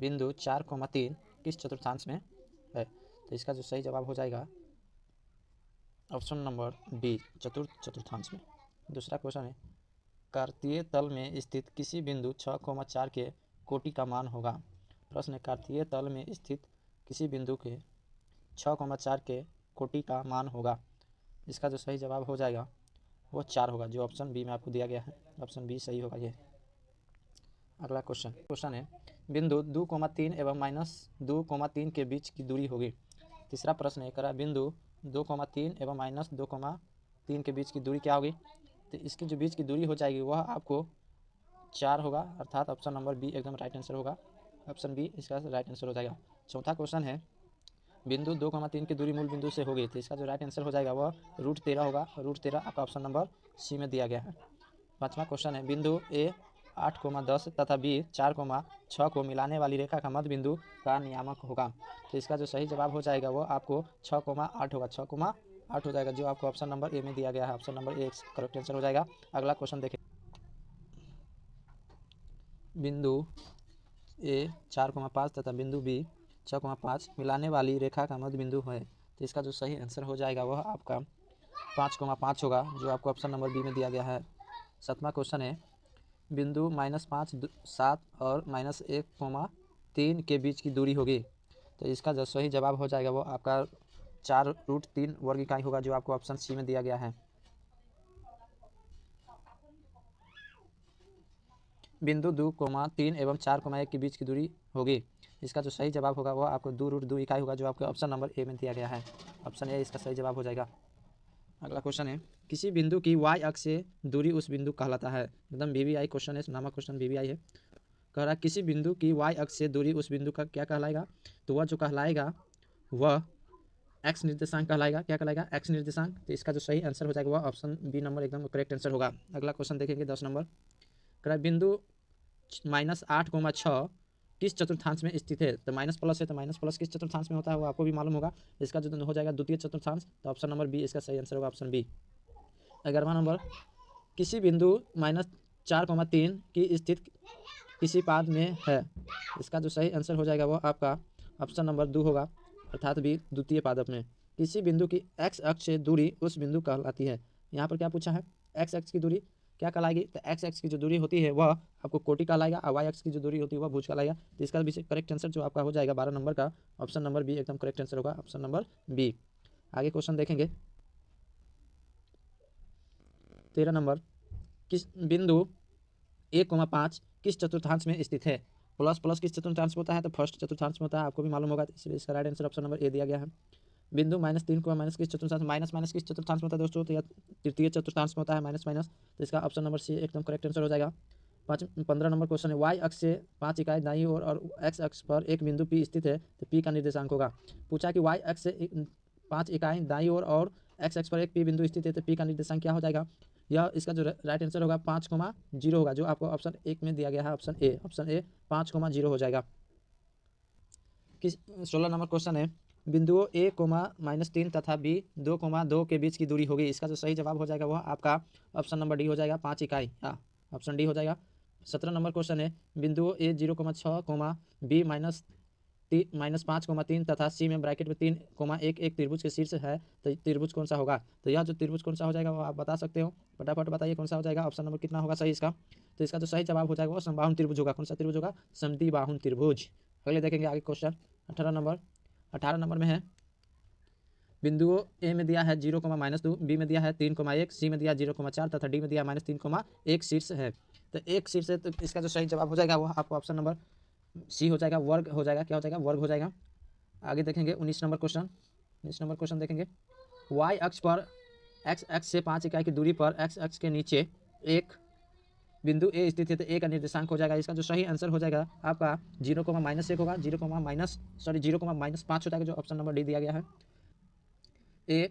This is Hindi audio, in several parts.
बिंदु 4,3 किस चतुर्थांश में है? तो इसका जो सही जवाब हो जाएगा ऑप्शन नंबर बी, चतुर्थांश में। दूसरा क्वेश्चन है, कार्तीय तल में स्थित किसी बिंदु 6,4 के कोटि का मान होगा। प्रश्न है, कार्तीय तल में स्थित किसी बिंदु के 6,4 के कोटि का मान होगा। इसका जो सही जवाब हो जाएगा वो 4 होगा, जो ऑप्शन बी में आपको दिया गया है। ऑप्शन बी सही होगा ये। अगला क्वेश्चन है, बिंदु 2,3 एवं -2,3 के बीच की दूरी होगी। तीसरा प्रश्न है, करा बिंदु 2,3 एवं -2,3 के बीच की दूरी क्या होगी? तो इसकी जो बीच की दूरी हो जाएगी वह आपको 4 होगा, अर्थात ऑप्शन नंबर बी एकदम राइट आंसर होगा। ऑप्शन बी इसका राइट आंसर हो जाएगा। चौथा क्वेश्चन है, बिंदु 2,3 की दूरी मूल बिंदु से होगी। तो इसका जो राइट आंसर हो जाएगा वह √13 होगा। √13 आपका ऑप्शन नंबर सी में दिया गया है। पाँचवा क्वेश्चन है, बिंदु ए 8,10 तथा बी 4,6 को मिलाने वाली रेखा का मध्य बिंदु का नियामक होगा। तो इसका जो सही जवाब हो जाएगा वो आपको 6,8 होगा। 6,8 हो जाएगा, जो आपको ऑप्शन नंबर ए में दिया गया है। Option number A correct answer हो जाएगा। अगला क्वेश्चन देखें, बिंदु ए 4,5 तथा बिंदु बी 6,5 मिलाने वाली रेखा का मध्य बिंदु है। तो इसका जो सही आंसर हो जाएगा वह आपका 5,5 होगा, जो आपको ऑप्शन नंबर बी में दिया गया है। सातवां क्वेश्चन है, बिंदु -5, 7 और -1,3 के बीच की दूरी होगी। तो इसका जो सही जवाब हो जाएगा वो आपका 4√3 वर्ग इकाई होगा, जो आपको ऑप्शन सी में दिया गया है। बिंदु 2,3 एवं 4,1 के बीच की दूरी होगी। इसका जो सही जवाब होगा वह आपको 2√2 इकाई होगा, जो आपको ऑप्शन नंबर ए में दिया गया है। ऑप्शन ए इसका सही जवाब हो जाएगा। अगला क्वेश्चन है, किसी बिंदु की y अक्ष से दूरी उस बिंदु कहलाता है। एकदम VVI क्वेश्चन है, नामक क्वेश्चन VVI है। कह रहा है, किसी बिंदु की y अक्ष से दूरी उस बिंदु का क्या कहलाएगा? तो वह जो कहलाएगा वह x निर्देशांक कहलाएगा। क्या कहलाएगा? x निर्देशांक। तो इसका जो सही आंसर हो जाएगा वह ऑप्शन बी नंबर एकदम करेक्ट आंसर होगा। अगला क्वेश्चन देखेंगे 10 नंबर। कह रहा है, बिंदु -8,6 किस चतुर्थांश में स्थित है? तो माइनस प्लस है, तो माइनस प्लस किस चतुर्थांश में होता है वो आपको भी मालूम होगा। इसका जो हो जाएगा द्वितीय चतुर्थांश। तो ऑप्शन नंबर बी इसका सही आंसर होगा, ऑप्शन बी। 11वां नंबर, किसी बिंदु -4,3 की स्थित किसी पाद में है। इसका जो सही आंसर हो जाएगा वो आपका ऑप्शन नंबर 2 होगा, अर्थात बी द्वितीय पादप में। किसी बिंदु की x अक्ष से दूरी उस बिंदु कहलाती है। यहाँ पर क्या पूछा है? x अक्ष की दूरी क्या कहलाएगी? तो x अक्ष की जो दूरी होती है वह आपको कोटि कहलाएगा, और y अक्ष की जो दूरी होती है वह भुज कहलाएगा। तो इसका भी करेक्ट आंसर जो आपका हो जाएगा 12 नंबर का ऑप्शन नंबर बी एकदम करेक्ट आंसर होगा, ऑप्शन नंबर बी। आगे क्वेश्चन देखेंगे 13 नंबर, किस बिंदु 1,5 किस चतुर्थांश में स्थित है? प्लस प्लस किस चतुर्थांश में होता है? तो फर्स्ट चतुर्थांश में होता है, आपको भी मालूम होगा, इसलिए इसका right answer option number A दिया गया है। बिंदु -3 को माइनस किस चतुर्थांश, माइनस किस चतुर्थांश में होता है दोस्तों? तो यह तृतीय चतुर्थांश में होता है, माइनस। तो इसका ऑप्शन नंबर सी एकदम करेक्ट आंसर हो जाएगा। 15 नंबर क्वेश्चन है, y अक्ष से 5 इकाई दाईं ओर और x अक्ष पर एक बिंदु P स्थित है, तो P का निर्देशांक होगा। पूछा कि y अक्ष से 5 इकाई दाईं ओर और x अक्ष पर एक P बिंदु स्थित है, तो P का निर्देशांक क्या हो जाएगा? यह इसका जो राइट आंसर होगा 5,0 होगा, जो आपको ऑप्शन 1 में दिया गया है, ऑप्शन ए। ऑप्शन ए 5,0 हो जाएगा। 16 नंबर क्वेश्चन है, बिंदुओं a, -3 तथा b 2,2 के बीच की दूरी होगी। इसका जो सही जवाब हो जाएगा वह आपका ऑप्शन नंबर डी हो जाएगा, 5 इकाई। ऑप्शन डी हो जाएगा। 17 नंबर क्वेश्चन है, बिंदुओं a 0,6, b -5,3 तथा c में ब्रैकेट में 3,1 एक त्रिभुज के शीर्ष है, तो त्रिभुज कौन सा होगा? तो यह जो त्रिभुज कौन सा हो जाएगा वो आप बता सकते हो, फटाफट बताइए कौन सा हो जाएगा। ऑप्शन नंबर कितना होगा सही इसका? तो इसका जो सही जवाब हो जाएगा वो समबाहुन त्रिभुज होगा। कौन सा त्रिभुज होगा? समद्विबाहुन त्रिभुज। अगले देखेंगे आगे क्वेश्चन 18 नंबर में है, बिंदुओं ए में दिया है 0,-2, बी में दिया है 3,1, सी में दिया 0,4 तथा डी में दिया -3,1 शीर्ष है। तो एक शीर्ष है, तो इसका जो सही जवाब हो जाएगा वो आपको ऑप्शन नंबर सी हो जाएगा, वर्ग हो जाएगा। क्या हो जाएगा? वर्ग हो जाएगा। आगे देखेंगे 19 नंबर क्वेश्चन। 19 नंबर क्वेश्चन देखेंगे, y अक्ष पर x अक्ष से 5 इकाई की दूरी पर x अक्ष के नीचे एक बिंदु ए स्थित है, तो ए का निर्देशांक हो जाएगा। इसका जो सही आंसर हो जाएगा आपका 0,-1 होगा, 0,-5 हो जाएगा, जो ऑप्शन नंबर डी दिया गया है। ए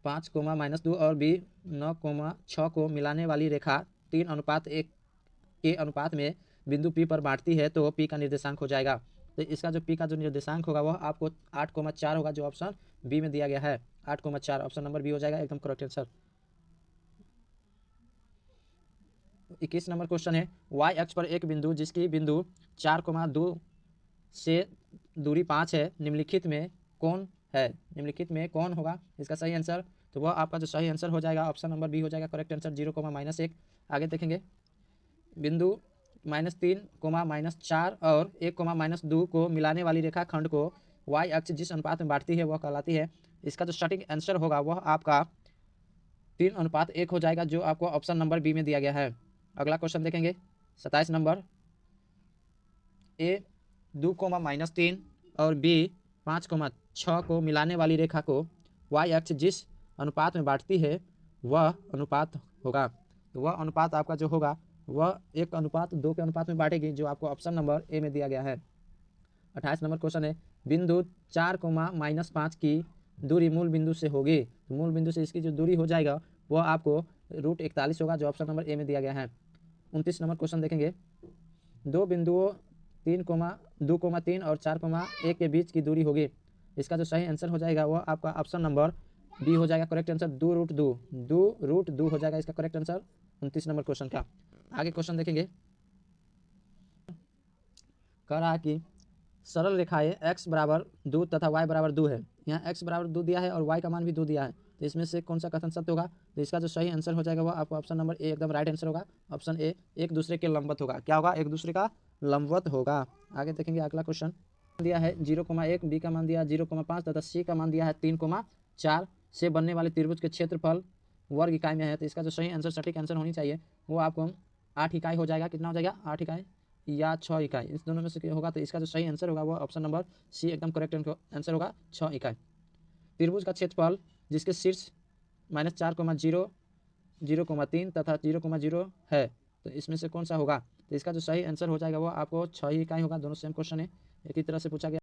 5,-2 और बी 9,6 को मिलाने वाली रेखा 3:1 के अनुपात में बिंदु पी पर बांटती है, तो पी का निर्देशांक हो जाएगा। तो इसका जो पी का जो निर्देशांक होगा वह आपको 8,4 होगा, जो ऑप्शन बी में दिया गया है, 8,4। ऑप्शन नंबर बी हो जाएगा एकदम करेक्ट आंसर। 21 नंबर क्वेश्चन है, y अक्ष पर एक बिंदु जिसकी बिंदु 4,2 से दूरी 5 है, निम्नलिखित में कौन है? निम्नलिखित में कौन होगा इसका सही आंसर? तो वह आपका जो सही आंसर हो जाएगा ऑप्शन नंबर बी हो जाएगा करेक्ट आंसर 0, -1। आगे देखेंगे बिंदु -3, -4 और 1, -2 को मिलाने वाली रेखाखंड को y अक्ष जिस अनुपात में बांटती है वह कहलाती है। इसका जो सटीक आंसर होगा वह आपका 3:1 हो जाएगा, जो आपको ऑप्शन नंबर बी में दिया गया है। अगला क्वेश्चन देखेंगे 27 नंबर। ए 2, -3 और बी 5, 6 को मिलाने वाली रेखा को y अक्ष जिस अनुपात में बांटती है वह अनुपात होगा। तो वह अनुपात आपका जो होगा वह 1:2 के अनुपात में बांटेगी, जो आपको ऑप्शन नंबर ए में दिया गया है। 28 नंबर क्वेश्चन है बिंदु 4, -5 की दूरी मूल बिंदु से होगी। तो मूल बिंदु से इसकी जो दूरी हो जाएगा वह आपको √41 होगा, जो ऑप्शन नंबर ए में दिया गया है। 29 नंबर क्वेश्चन देखेंगे दो बिंदुओं 2, 3 और 4, 1 के बीच की दूरी होगी। इसका जो सही आंसर हो जाएगा वह आपका ऑप्शन नंबर बी हो जाएगा करेक्ट आंसर 2√2 हो जाएगा इसका करेक्ट आंसर 29 नंबर क्वेश्चन का। आगे क्वेश्चन देखेंगे कह रहा है कि सरल रेखाएं x बराबर 2 तथा y बराबर 2 है। यहाँ x बराबर 2 दिया है और y का मान भी 2 दिया है, तो इसमें से कौन सा कथन सत्य होगा? तो इसका जो सही आंसर हो जाएगा वो आपको ऑप्शन नंबर ए एकदम राइट आंसर होगा। ऑप्शन ए एक दूसरे के लंबवत होगा। क्या होगा? एक दूसरे का लंबवत होगा। आगे देखेंगे अगला क्वेश्चन दिया है 0,1, बी का मान दिया है 0,5 तथा सी का मान दिया है 3,4 से बनने वाले त्रिभुज के क्षेत्रफल वर्ग इकाई में है। तो इसका जो सही आंसर सटीक आंसर होनी चाहिए वो आपको 8 इकाई हो जाएगा। कितना हो जाएगा? 8 इकाई या 6 इकाई, इस दोनों में से होगा। तो इसका जो सही आंसर होगा वो ऑप्शन नंबर सी एकदम करेक्ट आंसर होगा 6 इकाई। त्रिभुज का क्षेत्रफल जिसके शीर्ष -4,0, 0,3 तथा 0,0 है, तो इसमें से कौन सा होगा? तो इसका जो सही आंसर हो जाएगा वो आपको 6 इकाई होगा। दोनों सेम क्वेश्चन है, एक ही तरह से पूछा गया।